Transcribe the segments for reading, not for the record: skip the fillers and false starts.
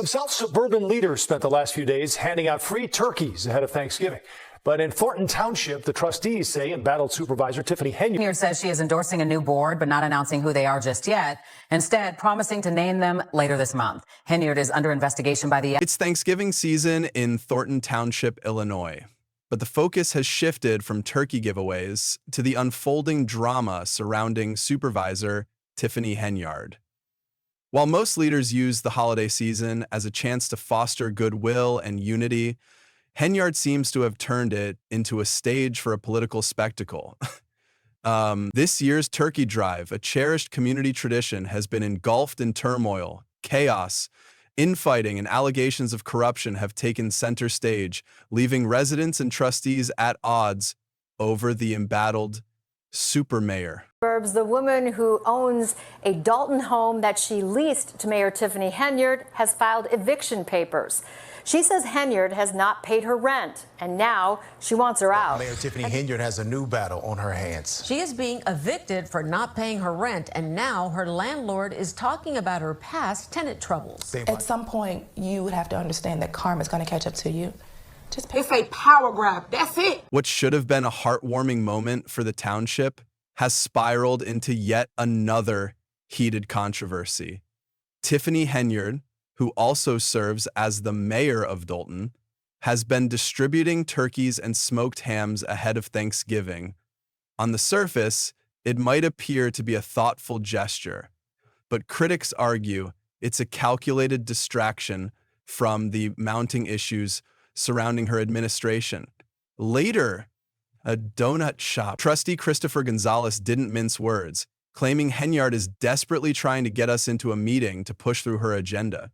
South suburban leaders spent the last few days handing out free turkeys ahead of Thanksgiving. But in Thornton Township, the trustees say embattled Supervisor Tiffany Henyard says she is endorsing a new board, but not announcing who they are just yet. Instead, promising to name them later this month. Henyard is under investigation by the... It's Thanksgiving season in Thornton Township, Illinois. But the focus has shifted from turkey giveaways to the unfolding drama surrounding Supervisor Tiffany Henyard. While most leaders use the holiday season as a chance to foster goodwill and unity, Henyard seems to have turned it into a stage for a political spectacle. This year's turkey drive, a cherished community tradition, has been engulfed in turmoil, chaos, infighting, and allegations of corruption have taken center stage, leaving residents and trustees at odds over the embattled supermayor. The woman who owns a Dalton home that she leased to Mayor Tiffany Henyard has filed eviction papers. She says Henyard has not paid her rent, and now she wants her out. Mayor Tiffany Henyard has a new battle on her hands. She is being evicted for not paying her rent, and now her landlord is talking about her past tenant troubles. At some point, you would have to understand that karma is going to catch up to you. Just pay. It's a power grab. That's it. What should have been a heartwarming moment for the township has spiraled into yet another heated controversy. Tiffany Henyard, who also serves as the mayor of Dalton, has been distributing turkeys and smoked hams ahead of Thanksgiving. On the surface, it might appear to be a thoughtful gesture, but critics argue it's a calculated distraction from the mounting issues surrounding her administration. Later, a donut shop trustee Christopher Gonzalez didn't mince words, claiming Henyard is desperately trying to get us into a meeting to push through her agenda.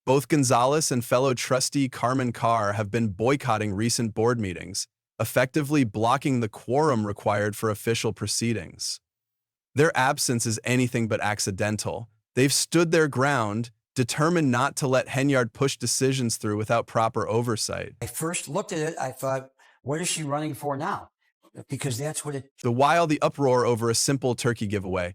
Both Gonzalez and fellow trustee Carmen Carr have been boycotting recent board meetings, effectively blocking the quorum required for official proceedings. Their absence is anything but accidental. They've stood their ground, determined not to let Henyard push decisions through without proper oversight. I first looked at it, I thought, what is she running for now? Because that's what it... While the uproar over a simple turkey giveaway,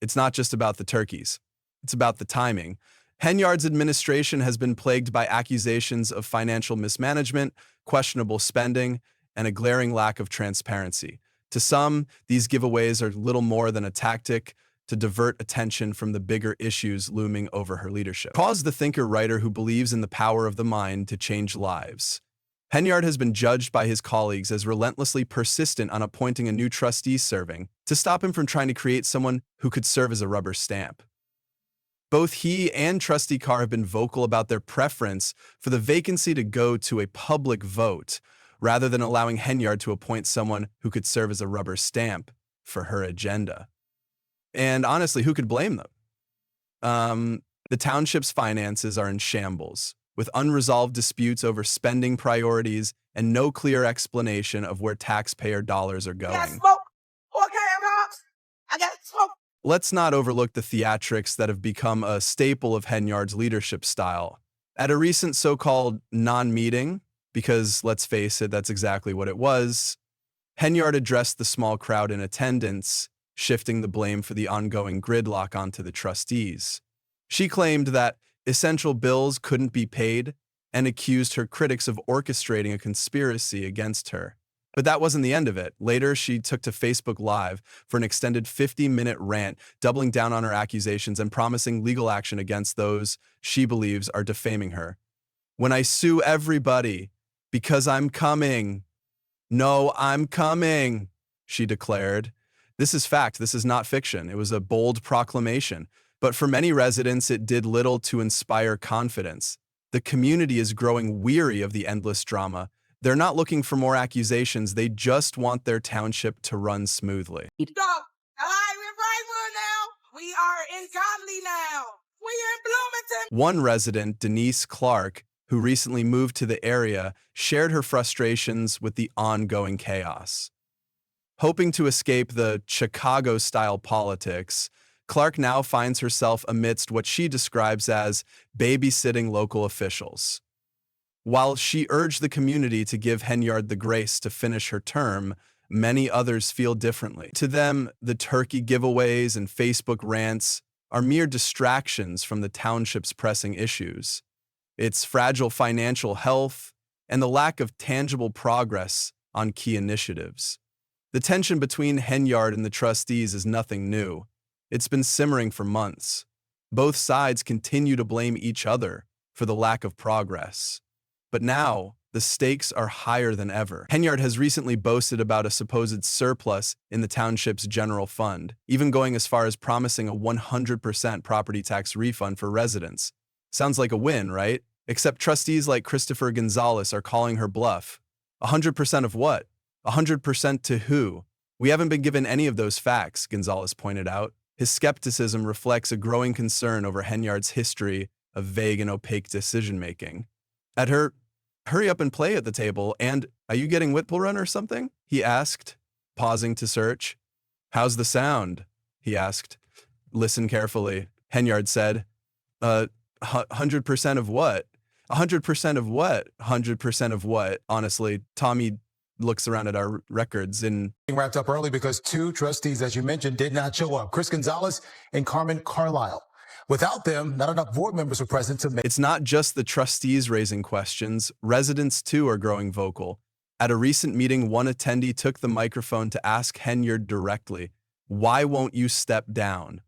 it's not just about the turkeys. It's about the timing. Henyard's administration has been plagued by accusations of financial mismanagement, questionable spending, and a glaring lack of transparency. To some, these giveaways are little more than a tactic to divert attention from the bigger issues looming over her leadership. Pause the thinker-writer who believes in the power of the mind to change lives. Henyard has been judged by his colleagues as relentlessly persistent on appointing a new trustee serving to stop him from trying to create someone who could serve as a rubber stamp. Both he and Trustee Carr have been vocal about their preference for the vacancy to go to a public vote, rather than allowing Henyard to appoint someone who could serve as a rubber stamp for her agenda. And honestly, who could blame them? The township's finances are in shambles, with unresolved disputes over spending priorities and no clear explanation of where taxpayer dollars are going. I got smoke. Okay, I got smoke. Let's not overlook the theatrics that have become a staple of Henyard's leadership style. At a recent so-called non-meeting, because let's face it, that's exactly what it was, Henyard addressed the small crowd in attendance, shifting the blame for the ongoing gridlock onto the trustees. She claimed that essential bills couldn't be paid and accused her critics of orchestrating a conspiracy against her. But that wasn't the end of it. Later, she took to Facebook Live for an extended 50-minute rant, doubling down on her accusations and promising legal action against those she believes are defaming her. "When I sue everybody, because I'm coming. No, I'm coming," she declared. This is fact. This is not fiction. It was a bold proclamation. But for many residents, it did little to inspire confidence. The community is growing weary of the endless drama. They're not looking for more accusations. They just want their township to run smoothly. Go. All right, we're in Brightwood now. We are in Conley now. We're in Bloomington. One resident, Denise Clark, who recently moved to the area, shared her frustrations with the ongoing chaos. Hoping to escape the Chicago-style politics, Clark now finds herself amidst what she describes as babysitting local officials. While she urged the community to give Henyard the grace to finish her term, many others feel differently. To them, the turkey giveaways and Facebook rants are mere distractions from the township's pressing issues. Its fragile financial health and the lack of tangible progress on key initiatives. The tension between Henyard and the trustees is nothing new. It's been simmering for months. Both sides continue to blame each other for the lack of progress. But now, the stakes are higher than ever. Henyard has recently boasted about a supposed surplus in the township's general fund, even going as far as promising a 100% property tax refund for residents. Sounds like a win, right? Except trustees like Christopher Gonzalez are calling her bluff. 100% of what? 100% to who? We haven't been given any of those facts, Gonzalez pointed out. His skepticism reflects a growing concern over Henyard's history of vague and opaque decision-making. At her hurry up and play at the table, and are you getting Whitple Run or something? He asked, pausing to search. How's the sound? He asked. Listen carefully, Henyard said. 100% of what? 100% of what? 100% of what? Honestly, Tommy looks around at our records and Wrapped up early because two trustees, as you mentioned, did not show up. Chris Gonzalez and Carmen Carlisle. Without them, not enough board members were present to make. It's not just the trustees raising questions. Residents, too, are growing vocal. At a recent meeting, one attendee took the microphone to ask Henyard directly, "Why won't you step down?"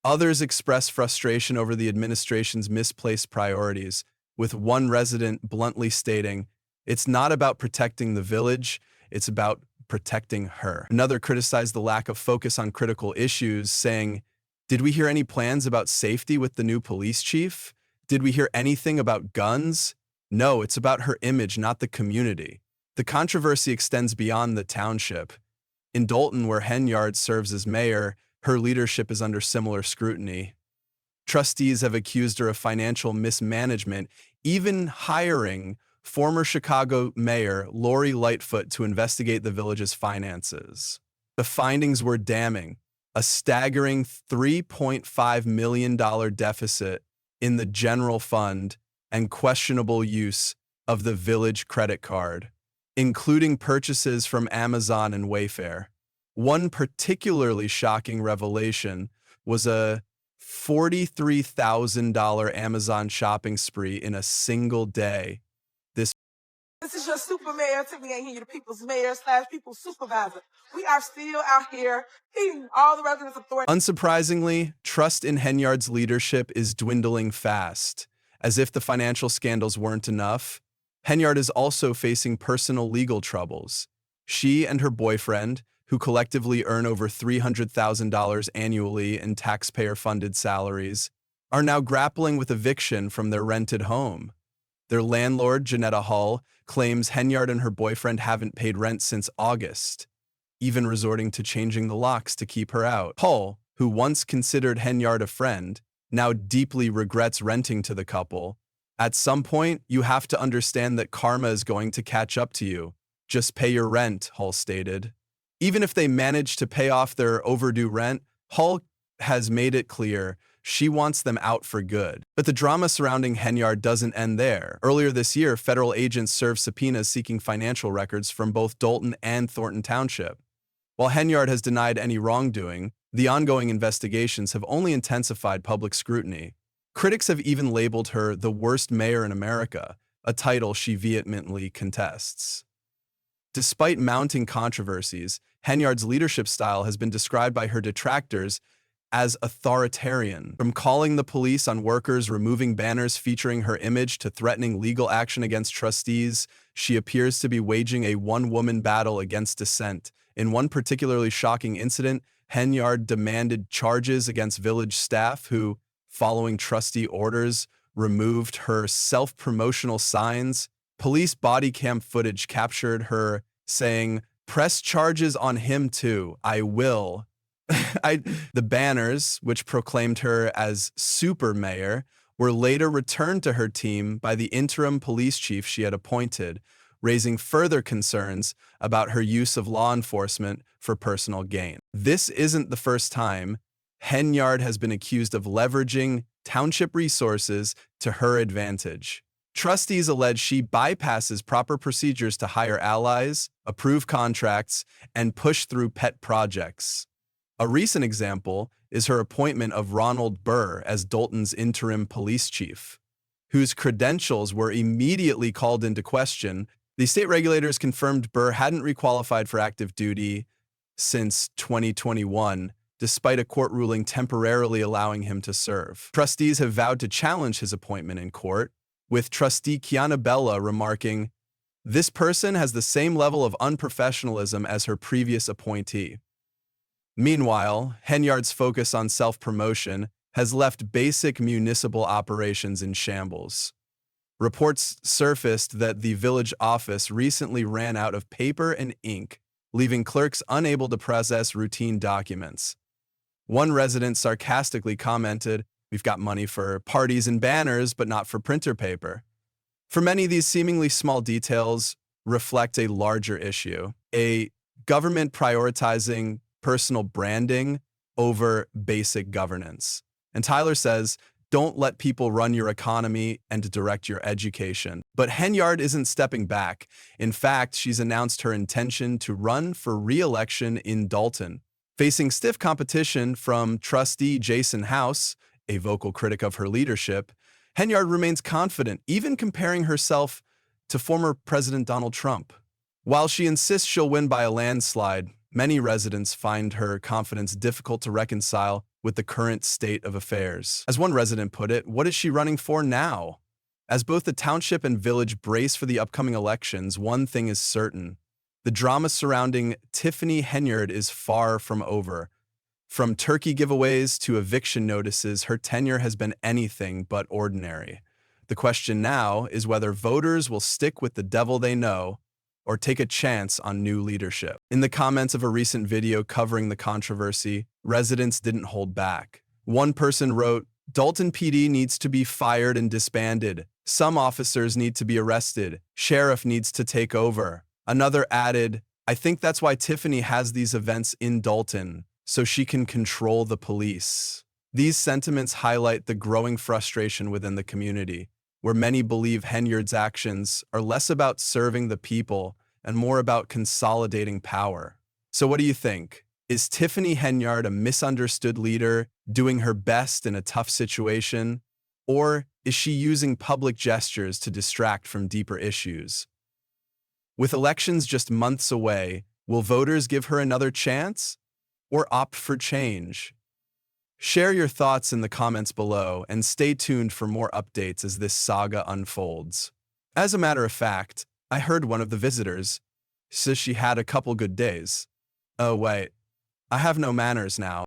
Others expressed frustration over the administration's misplaced priorities, with one resident bluntly stating, "It's not about protecting the village, it's about protecting her." Another criticized the lack of focus on critical issues, saying, "Did we hear any plans about safety with the new police chief? Did we hear anything about guns? No, it's about her image, not the community." The controversy extends beyond the township. In Dalton, where Henyard serves as mayor, her leadership is under similar scrutiny. Trustees have accused her of financial mismanagement, even hiring former Chicago Mayor Lori Lightfoot to investigate the village's finances. The findings were damning. A staggering $3.5 million deficit in the general fund and questionable use of the village credit card, including purchases from Amazon and Wayfair. One particularly shocking revelation was a $43,000 Amazon shopping spree in a single day. This is your super mayor, Tiffany Henyard, the people's mayor / people's supervisor. We are still out here feeding all the residents of Thornton. Unsurprisingly, trust in Henyard's leadership is dwindling fast. As if the financial scandals weren't enough, Henyard is also facing personal legal troubles. She and her boyfriend, who collectively earn over $300,000 annually in taxpayer-funded salaries, are now grappling with eviction from their rented home. Their landlord, Janetta Hull, claims Henyard and her boyfriend haven't paid rent since August, even resorting to changing the locks to keep her out. Hull, who once considered Henyard a friend, now deeply regrets renting to the couple. "At some point, you have to understand that karma is going to catch up to you. Just pay your rent," Hull stated. Even if they manage to pay off their overdue rent, Hull has made it clear she wants them out for good. But the drama surrounding Henyard doesn't end there. Earlier this year, federal agents served subpoenas seeking financial records from both Dalton and Thornton Township. While Henyard has denied any wrongdoing, the ongoing investigations have only intensified public scrutiny. Critics have even labeled her the worst mayor in America, a title she vehemently contests. Despite mounting controversies, Henyard's leadership style has been described by her detractors as authoritarian. From calling the police on workers removing banners featuring her image to threatening legal action against trustees, she appears to be waging a one-woman battle against dissent. In one particularly shocking incident, Henyard demanded charges against village staff who, following trustee orders, removed her self-promotional signs. Police body cam footage captured her saying, "Press charges on him too, I will." The banners, which proclaimed her as super mayor, were later returned to her team by the interim police chief she had appointed, raising further concerns about her use of law enforcement for personal gain. This isn't the first time Henyard has been accused of leveraging township resources to her advantage. Trustees allege she bypasses proper procedures to hire allies, approve contracts, and push through pet projects. A recent example is her appointment of Ronald Burr as Dalton's interim police chief, whose credentials were immediately called into question. The state regulators confirmed Burr hadn't requalified for active duty since 2021, despite a court ruling temporarily allowing him to serve. Trustees have vowed to challenge his appointment in court, with trustee Kiana Bella remarking, "This person has the same level of unprofessionalism as her previous appointee." Meanwhile, Henyard's focus on self-promotion has left basic municipal operations in shambles. Reports surfaced that the village office recently ran out of paper and ink, leaving clerks unable to process routine documents. One resident sarcastically commented, "We've got money for parties and banners, but not for printer paper." For many, these seemingly small details reflect a larger issue, a government prioritizing personal branding over basic governance. And Tyler says, "Don't let people run your economy and direct your education." But Henyard isn't stepping back. In fact, she's announced her intention to run for re-election in Dalton. Facing stiff competition from trustee Jason House, a vocal critic of her leadership, Henyard remains confident, even comparing herself to former President Donald Trump. While she insists she'll win by a landslide, many residents find her confidence difficult to reconcile with the current state of affairs. As one resident put it, what is she running for now? As both the township and village brace for the upcoming elections, one thing is certain. The drama surrounding Tiffany Henyard is far from over. From turkey giveaways to eviction notices, her tenure has been anything but ordinary. The question now is whether voters will stick with the devil they know or take a chance on new leadership. In the comments of a recent video covering the controversy, residents didn't hold back. One person wrote, "Dalton PD needs to be fired and disbanded. Some officers need to be arrested. Sheriff needs to take over." Another added, "I think that's why Tiffany has these events in Dalton, so she can control the police." These sentiments highlight the growing frustration within the community, where many believe Henyard's actions are less about serving the people and more about consolidating power. So what do you think? Is Tiffany Henyard a misunderstood leader doing her best in a tough situation? Or is she using public gestures to distract from deeper issues? With elections just months away, will voters give her another chance or opt for change? Share your thoughts in the comments below and stay tuned for more updates as this saga unfolds. As a matter of fact, I heard one of the visitors says she had a couple good days. Oh wait, I have no manners now.